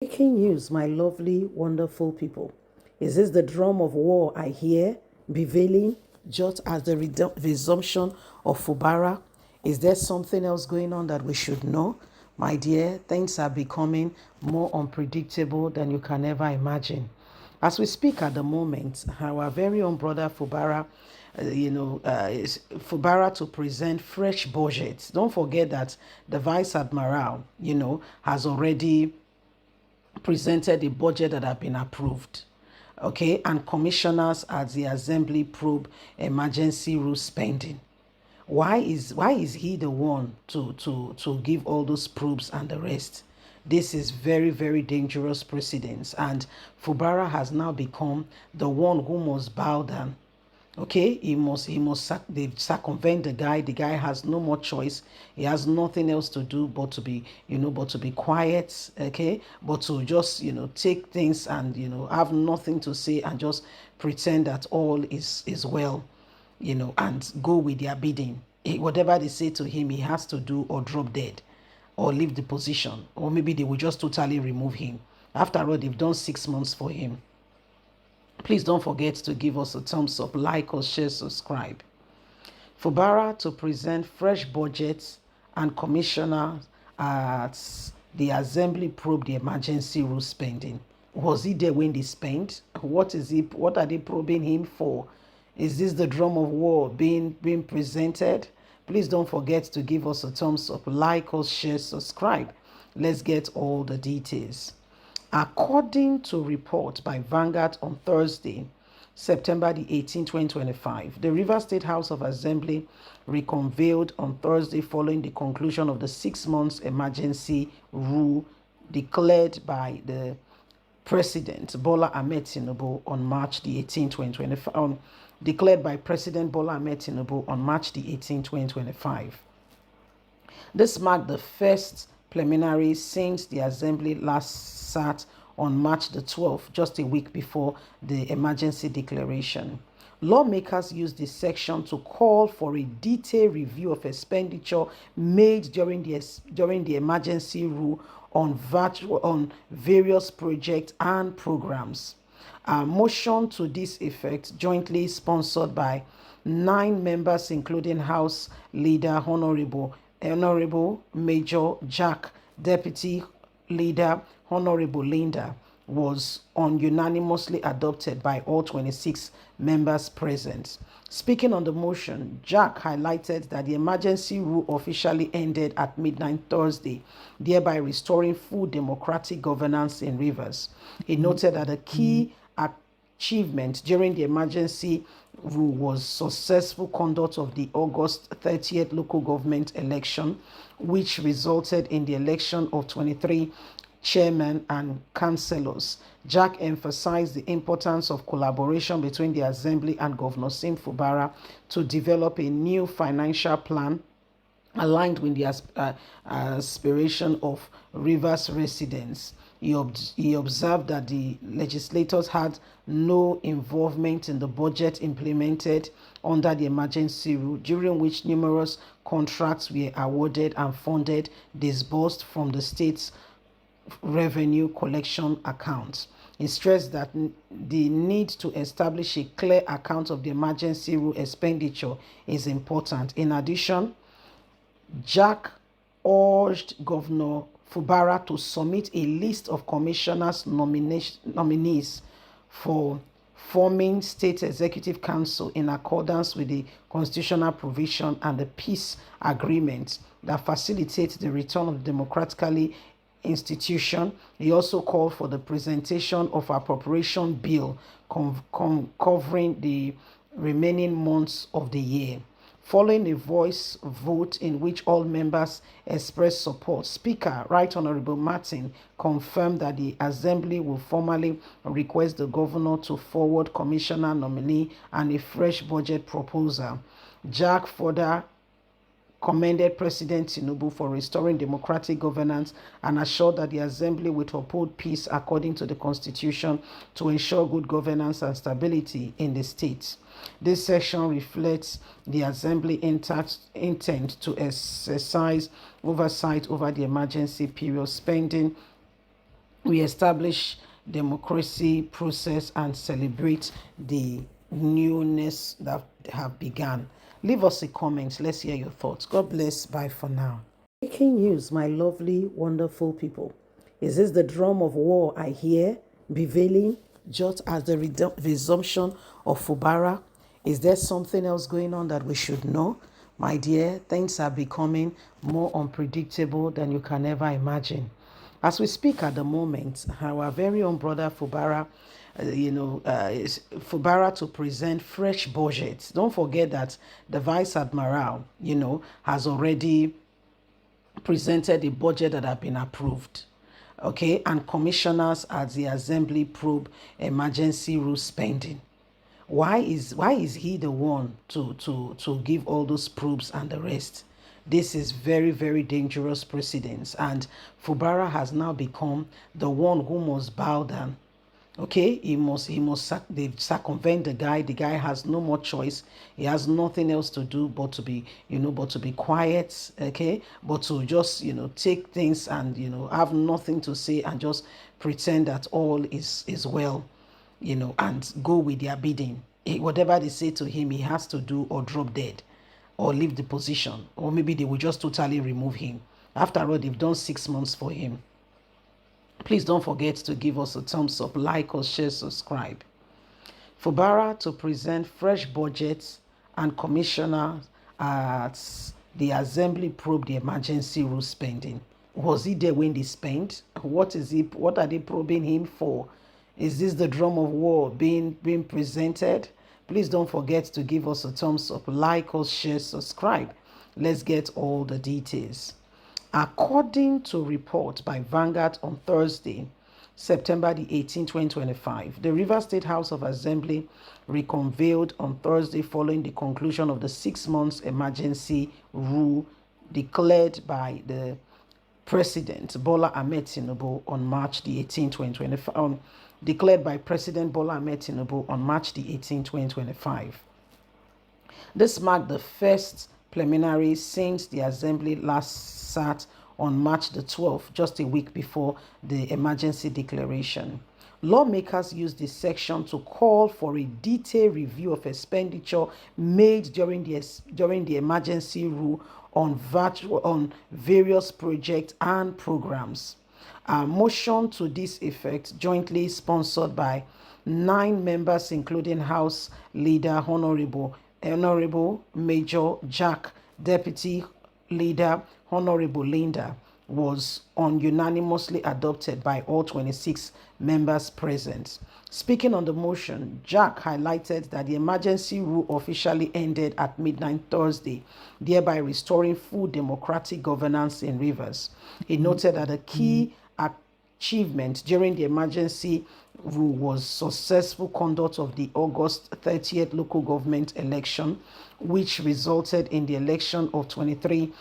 Breaking news, my lovely, wonderful people. Is this the drum of war I hear prevailing just as the resumption of Fubara? Is there something else going on that we should know? My dear, things are becoming more unpredictable than you can ever imagine. As we speak at the moment, our very own brother Fubara, is Fubara to present fresh budget. Don't forget that the Vice Admiral, has already presented a budget that have been approved. Okay, and commissioners at the assembly probe emergency rule spending. Why is he the one to give all those probes and the rest? This is very, very dangerous precedence, and Fubara has now become the one who must bow down. Okay, they circumvent the guy. The guy has no more choice. He has nothing else to do but to be, but to be quiet. Okay, but to just, take things and, have nothing to say and just pretend that all is well, and go with their bidding. Whatever they say to him, he has to do or drop dead or leave the position, or maybe they will just totally remove him. After all, they've done 6 months for him. Please don't forget to give us a thumbs up, like or share, subscribe. Fubara to present fresh budgets and commissioner at the assembly probe the emergency rule spending. Was he there when they spent? What are they probing him for? Is this the drum of war being presented? Please don't forget to give us a thumbs up, like us, share, subscribe. Let's get all the details. According to report by Vanguard on Thursday, September the 18th, 2025, the Rivers State House of Assembly reconvened on Thursday following the conclusion of the 6 months emergency rule declared by the President Bola Ahmed Tinubu on March the 18th, 2025. Declared by President Bola Ahmed Tinubu on March the 18th, 2025. This marked the first preliminary since the Assembly last sat on March the 12th, just a week before the emergency declaration. Lawmakers used this section to call for a detailed review of expenditure made during the emergency rule on various projects and programs. A motion to this effect, jointly sponsored by 9 members, including House Leader Honorable Major Jack, Deputy Leader Honorable Linda, was unanimously adopted by all 26 members present. Speaking on the motion, Jack highlighted that the emergency rule officially ended at midnight Thursday, thereby restoring full democratic governance in Rivers. He noted that the key achievement during the emergency rule was successful conduct of the August 30th local government election, which resulted in the election of 23 chairmen and councillors. Jack emphasized the importance of collaboration between the Assembly and Governor Sim Fubara to develop a new financial plan aligned with the aspiration of Rivers residents. He observed that the legislators had no involvement in the budget implemented under the emergency rule, during which numerous contracts were awarded and funded disbursed from the state's revenue collection accounts. He stressed that the need to establish a clear account of the emergency rule expenditure is important. In addition, Jack urged Governor Fubara to submit a list of commissioners' nominees for forming State Executive Council in accordance with the constitutional provision and the peace agreement that facilitates the return of democratically institution. He also called for the presentation of appropriation bill covering the remaining months of the year. Following a voice vote in which all members expressed support, Speaker Right Honorable Martin confirmed that the Assembly will formally request the Governor to forward Commissioner nominee and a fresh budget proposal. Jack further commended President Tinubu for restoring democratic governance and assured that the Assembly will uphold peace according to the Constitution to ensure good governance and stability in the state. This section reflects the Assembly intent to exercise oversight over the emergency period spending we establish democracy process and celebrate the newness that have begun. Leave us a comment. Let's hear your thoughts. God bless. Bye for now. Breaking news, my lovely, wonderful people. Is this the drum of war I hear prevailing just as the resumption of Fubara? Is there something else going on that we should know? My dear, things are becoming more unpredictable than you can ever imagine. As we speak at the moment, our very own brother Fubara, is Fubara to present fresh budgets. Don't forget that the Vice Admiral, has already presented a budget that have been approved. Okay, and commissioners at the assembly probe emergency rule spending. Why is he the one to give all those probes and the rest? This is very, very dangerous precedence, and Fubara has now become the one who must bow down. Okay, they circumvent the guy. The guy has no more choice. He has nothing else to do but to be, but to be quiet. Okay, but to just, take things and, have nothing to say and just pretend that all is well, and go with their bidding. Whatever they say to him, he has to do or drop dead or leave the position, or maybe they will just totally remove him. After all, they've done 6 months for him. Please don't forget to give us a thumbs up, like or share, subscribe. Fubara to present fresh budgets and commissioner at the assembly probe the emergency rule spending. Was he there when they spent? What are they probing him for? Is this the drum of war being presented? Please don't forget to give us a thumbs up, like us, share, subscribe. Let's get all the details. According to report by Vanguard on Thursday, September the 18th, 2025, the Rivers State House of Assembly reconvened on Thursday following the conclusion of the 6 months emergency rule declared by the President Bola Ahmed Tinubu on March the 18th, 2025. Declared by President Bola Ahmed Tinubu on March the 18th, 2025. This marked the first preliminary since the Assembly last sat on March the 12th, just a week before the emergency declaration. Lawmakers used this section to call for a detailed review of expenditure made during the emergency rule on various projects and programs. A motion to this effect, jointly sponsored by 9 members, including House Leader Honorable Major Jack, Deputy Leader Honorable Linda, was unanimously adopted by all 26 members present. Speaking on the motion, Jack highlighted that the emergency rule officially ended at midnight Thursday, thereby restoring full democratic governance in Rivers. He noted that a key achievement during the emergency rule was successful conduct of the August 30th local government election, which resulted in the election of 23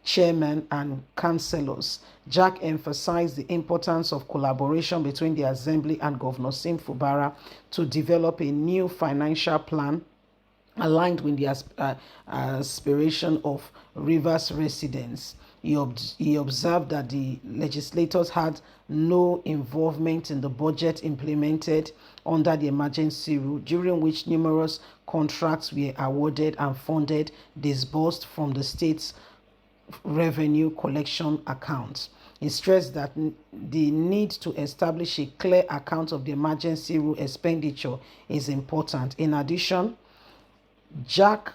chairmen and councillors. Jack emphasized the importance of collaboration between the Assembly and Governor Sim Fubara to develop a new financial plan aligned with the aspiration of Rivers residents. He observed that the legislators had no involvement in the budget implemented under the emergency rule, during which numerous contracts were awarded and funded disbursed from the state's revenue collection accounts. He stressed that the need to establish a clear account of the emergency rule expenditure is important. In addition, Jack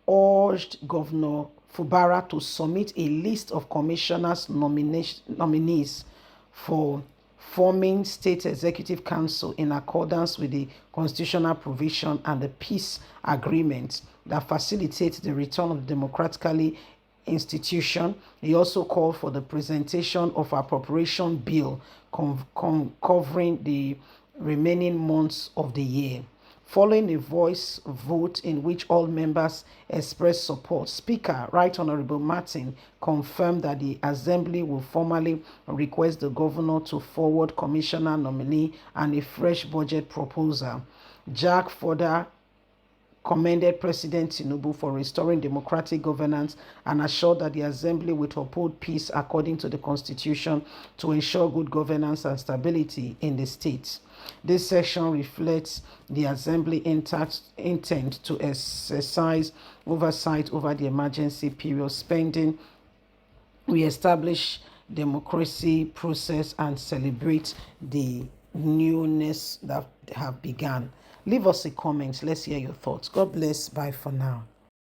urged Governor Fubara to submit a list of commissioners' nominees for forming State Executive Council in accordance with the constitutional provision and the peace agreement that facilitates the return of democratically institution. He also called for the presentation of an appropriation bill covering the remaining months of the year. Following a voice vote in which all members expressed support, Speaker Right Honorable Martin confirmed that the Assembly will formally request the Governor to forward Commissioner nominee and a fresh budget proposal. Jack further commended President Tinubu for restoring democratic governance and assured that the Assembly would uphold peace according to the Constitution to ensure good governance and stability in the state. This section reflects the Assembly intent to exercise oversight over the emergency period spending, re-establish democracy process, and celebrate the newness that have begun. Leave us a comment. Let's hear your thoughts. God bless. Bye for now.